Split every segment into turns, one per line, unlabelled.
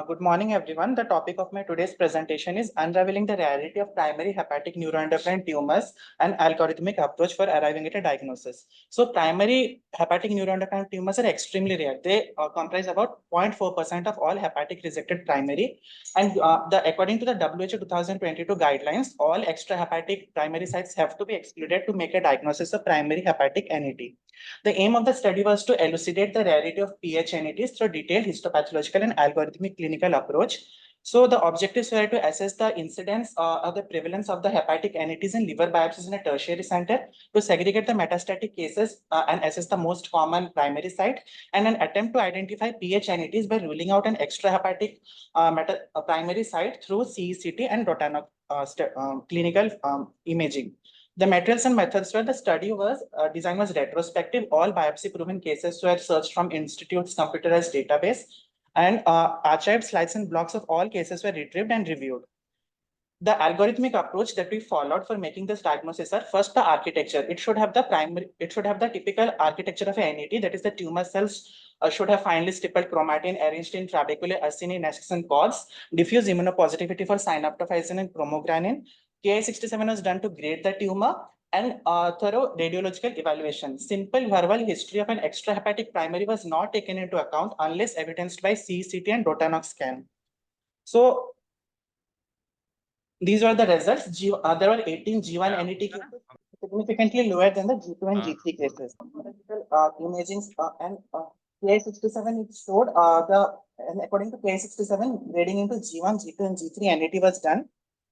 Good morning, everyone. The topic of my today's presentation is unraveling the rarity of primary hepatic neuroendocrine tumors and algorithmic approach for arriving at a diagnosis. So primary hepatic neuroendocrine tumors are extremely rare. They comprise about 0.4% of all hepatic resected primary. And according to the WHO 2022 guidelines, all extrahepatic primary sites have to be excluded to make a diagnosis of primary hepatic NET. The aim of the study was to elucidate the rarity of PH-NETs through detailed histopathological and algorithmic clinical approach. So the objectives were to assess the incidence of the prevalence of the hepatic NETs in liver biopsies in a tertiary center, to segregate the metastatic cases and assess the most common primary site, and an attempt to identify PH-NETs by ruling out an extrahepatic primary site through CECT and Rotanov clinical imaging. The materials and methods were the study was design was retrospective. All biopsy proven cases were searched from institute's computerized database, and archived slides and blocks of all cases were retrieved and reviewed. The algorithmic approach that we followed for making this diagnosis are first the architecture. It should have the typical architecture of a NET, that is the tumor cells should have finely stippled chromatin arranged in trabeculae, acini, nests, and cords, diffuse immunopositivity for synaptophysin and chromogranin. Ki-67 was done to grade the tumor, and thorough radiological evaluation. Simple verbal history of an extrahepatic primary was not taken into account unless evidenced by CCT and Rotanov scan. So these were the results. There were 18 G1 NET cases, significantly lower than the G2 and G3 cases. Imaging and Ki-67 it showed and according to Ki-67, grading into G1, G2, and G3 NET was done.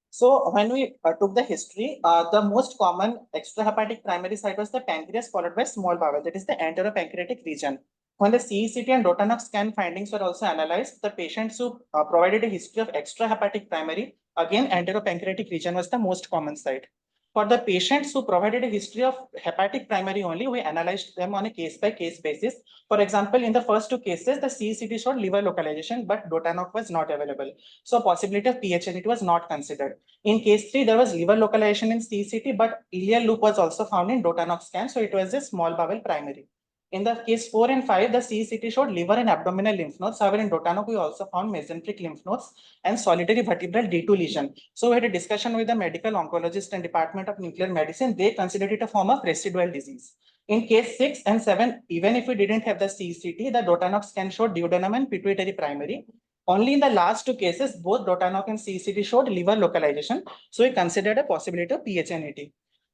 So when we took the history, the most common extrahepatic primary site was the pancreas, followed by small bowel, that is the enteropancreatic region. When the CECT and Rotanov scan findings were also analyzed, the patients who provided a history of extrahepatic primary, again enteropancreatic region was the most common site. For the patients who provided a history of hepatic primary only, we analyzed them on a case-by-case basis. For example, in the first two cases, the CECT showed liver localization, but Rotanov was not available. So possibility of PH-NET was not considered. In case 3, there was liver localization in CECT, but ileal loop was also found in Rotanov scan, so it was a small bowel primary. In the case 4 and 5, the CECT showed liver and abdominal lymph nodes. However, in Rotanov, we also found mesenteric lymph nodes and solitary vertebral D2 lesion. So we had a discussion with the medical oncologist and Department of Nuclear Medicine. They considered it a form of residual disease. In case 6 and 7, even if we didn't have the CECT, the Rotanov scan showed duodenum and pituitary primary. Only in the last two cases, both Rotanov and CECT showed liver localization. So we considered a possibility of PH-NET.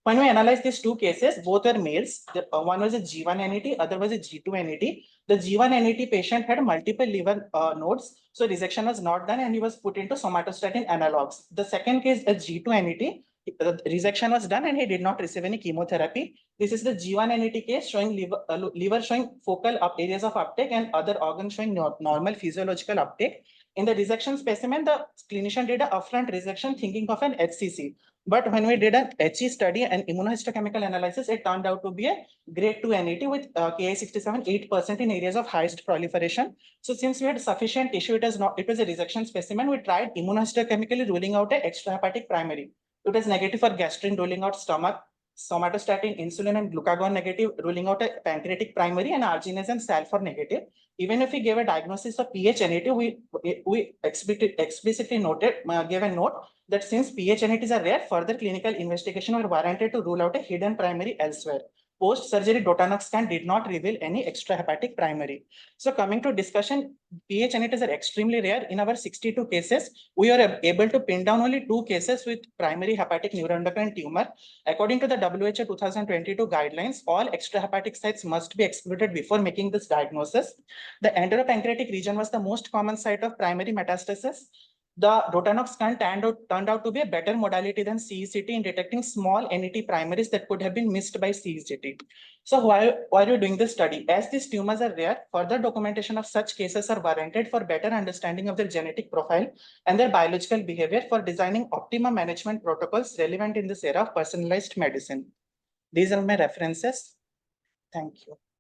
When we analyzed these two cases, both were males. One was a G1 NET, other was a G2 NET. The G1 NET patient had multiple liver nodes, so resection was not done and he was put into somatostatin analogs. The second case, a G2 NET, resection was done and he did not receive any chemotherapy. This is the G1 NET case showing liver showing focal areas of uptake and other organs showing normal physiological uptake. In the resection specimen, the clinician did an upfront resection thinking of an HCC. But when we did an HE study and immunohistochemical analysis, it turned out to be a grade 2 NET with Ki-67 8% in areas of highest proliferation. So since we had sufficient tissue, it was a resection specimen. We tried immunohistochemically ruling out a extrahepatic primary. It was negative for gastrin, ruling out stomach, somatostatin, insulin, and glucagon negative, ruling out a pancreatic primary, and arginase and sal for negative. Even if we gave a diagnosis of PH-NET, we explicitly gave a note that since PH-NETs are rare, further clinical investigation were warranted to rule out a hidden primary elsewhere. Post-surgery Rotanov scan did not reveal any extrahepatic primary. So coming to discussion, PH-NETs are extremely rare. In our 62 cases, we are able to pin down only 2 cases with primary hepatic neuroendocrine tumor. According to the WHO 2022 guidelines, all extrahepatic sites must be excluded before making this diagnosis. The enteropancreatic region was the most common site of primary metastasis. The Rotanov scan turned out to be a better modality than CECT in detecting small NET primaries that could have been missed by CECT. So why are you doing this study? As these tumors are rare, further documentation of such cases are warranted for better understanding of their genetic profile and their biological behavior for designing optimum management protocols relevant in this era of personalized medicine. These are my references. Thank you.